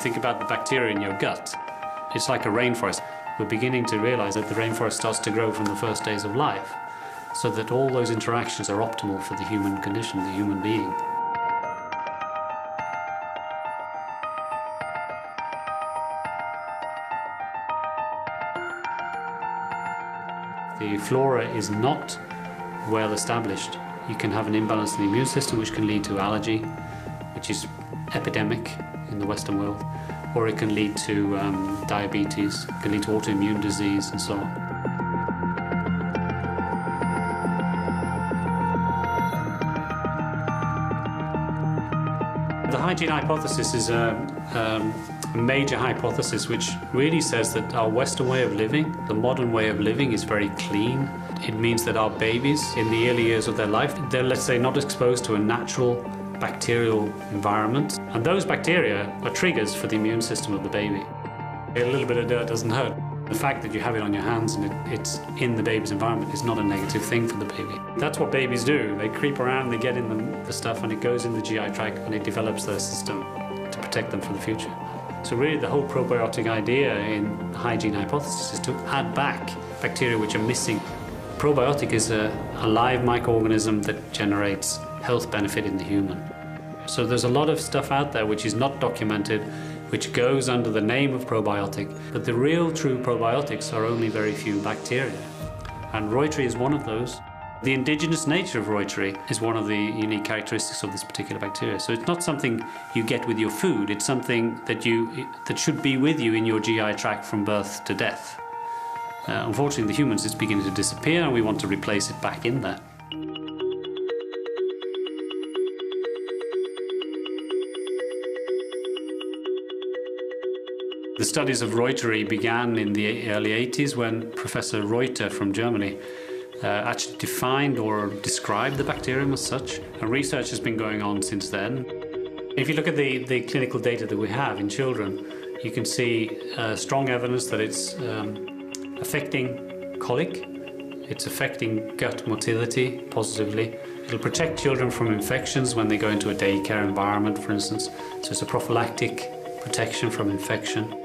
Think about the bacteria in your gut. It's like a rainforest. We're beginning to realize that the rainforest starts to grow from the first days of life, so that all those interactions are optimal for the human condition, the human being. The flora is not well established. You can have an imbalance in the immune system, which can lead to allergy, which is epidemic in the Western world, or it can lead to diabetes, it can lead to autoimmune disease and so on. The hygiene hypothesis is a major hypothesis which really says that our Western way of living, the modern way of living, is very clean. It means that our babies, in the early years of their life, they're, let's say, not exposed to a natural bacterial environment. And those bacteria are triggers for the immune system of the baby. A little bit of dirt doesn't hurt. The fact that you have it on your hands and it's in the baby's environment is not a negative thing for the baby. That's what babies do. They creep around, they get in the stuff, and it goes in the GI tract and it develops their system to protect them for the future. So really the whole probiotic idea in the hygiene hypothesis is to add back bacteria which are missing. Probiotic is a live microorganism that generates health benefit in the human. So there's a lot of stuff out there which is not documented, which goes under the name of probiotic, but the real true probiotics are only very few bacteria. And Reuteri is one of those. The indigenous nature of Reuteri is one of the unique characteristics of this particular bacteria. So it's not something you get with your food, it's something that should be with you in your GI tract from birth to death. Unfortunately, the humans, it's beginning to disappear and we want to replace it back in there. The studies of Reuteri began in the early 80s when Professor Reuter from Germany actually defined or described the bacterium as such, and research has been going on since then. If you look at the clinical data that we have in children, you can see strong evidence that it's affecting colic, it's affecting gut motility positively. It'll protect children from infections when they go into a daycare environment, for instance, so it's a prophylactic protection from infection.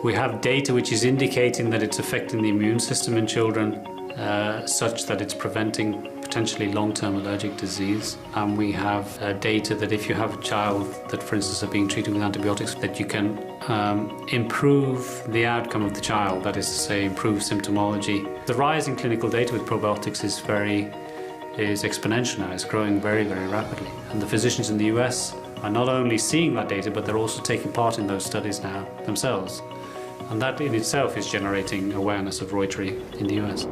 We have data which is indicating that it's affecting the immune system in children such that it's preventing potentially long-term allergic disease. And we have data that if you have a child that, for instance, are being treated with antibiotics, that you can improve the outcome of the child, that is to say, improve symptomology. The rise in clinical data with probiotics is exponential now. It's growing very, very rapidly. And the physicians in the US are not only seeing that data, but they're also taking part in those studies now themselves. And that in itself is generating awareness of Reuteri in the US.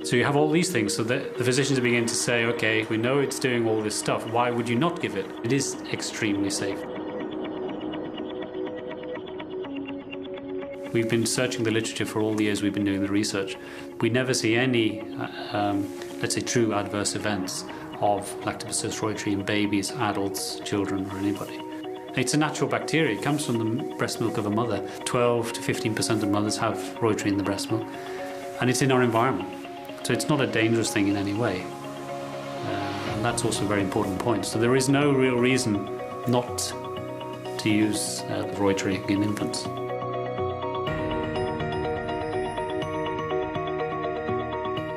So you have all these things, so the physicians begin to say, okay, we know it's doing all this stuff, why would you not give it? It is extremely safe. We've been searching the literature for all the years we've been doing the research. We never see any, let's say, true adverse events of Lactobacillus reuteri in babies, adults, children, or anybody. It's a natural bacteria. It comes from the breast milk of a mother. 12 to 15% of mothers have Reuteri in the breast milk. And it's in our environment. So it's not a dangerous thing in any way. And that's also a very important point. So there is no real reason not to use the Reuteri in infants.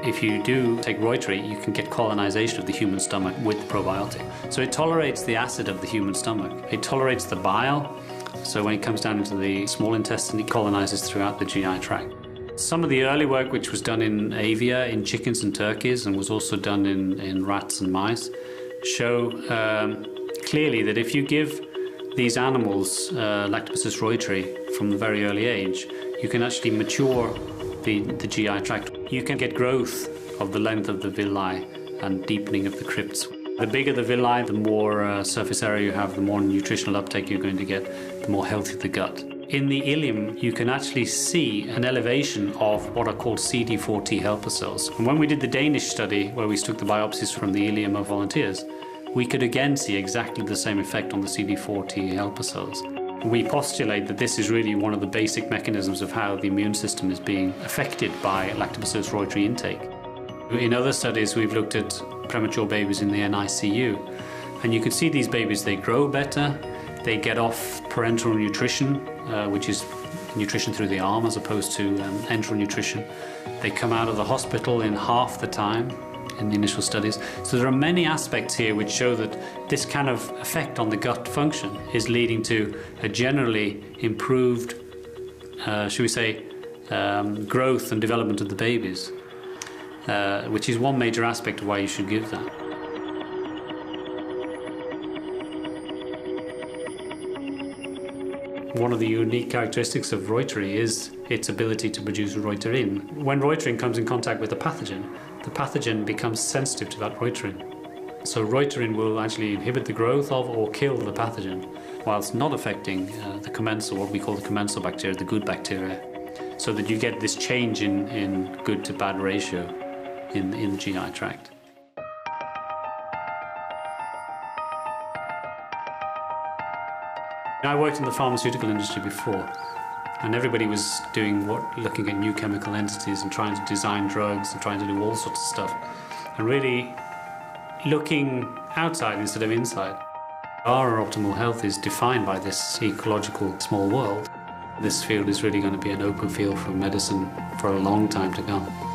If you do take Reuteri, you can get colonization of the human stomach with the probiotic. So it tolerates the acid of the human stomach. It tolerates the bile, so when it comes down into the small intestine, it colonizes throughout the GI tract. Some of the early work which was done in avia, in chickens and turkeys, and was also done in rats and mice, show clearly that if you give these animals Lactobacillus reuteri from a very early age, you can actually mature the GI tract. You can get growth of the length of the villi and deepening of the crypts. The bigger the villi, the more surface area you have, the more nutritional uptake you're going to get, the more healthy the gut. In the ileum, you can actually see an elevation of what are called CD4 helper cells. And when we did the Danish study, where we took the biopsies from the ileum of volunteers, we could again see exactly the same effect on the CD4 helper cells. We postulate that this is really one of the basic mechanisms of how the immune system is being affected by Lactobacillus reuteri intake. In other studies, we've looked at premature babies in the NICU, And you could see these babies, they grow better, they get off parenteral nutrition, which is nutrition through the arm as opposed to enteral nutrition. They come out of the hospital in half the time in the initial studies. So there are many aspects here which show that this kind of effect on the gut function is leading to a generally improved, should we say, growth and development of the babies, which is one major aspect of why you should give that. One of the unique characteristics of Reuteri is its ability to produce Reuterin. When Reuterin comes in contact with the pathogen becomes sensitive to that Reuterin. So Reuterin will actually inhibit the growth of or kill the pathogen, whilst not affecting the commensal, what we call the commensal bacteria, the good bacteria, so that you get this change in good to bad ratio in the GI tract. I worked in the pharmaceutical industry before, and everybody was looking at new chemical entities and trying to design drugs and trying to do all sorts of stuff, and really looking outside instead of inside. Our optimal health is defined by this ecological small world. This field is really going to be an open field for medicine for a long time to come.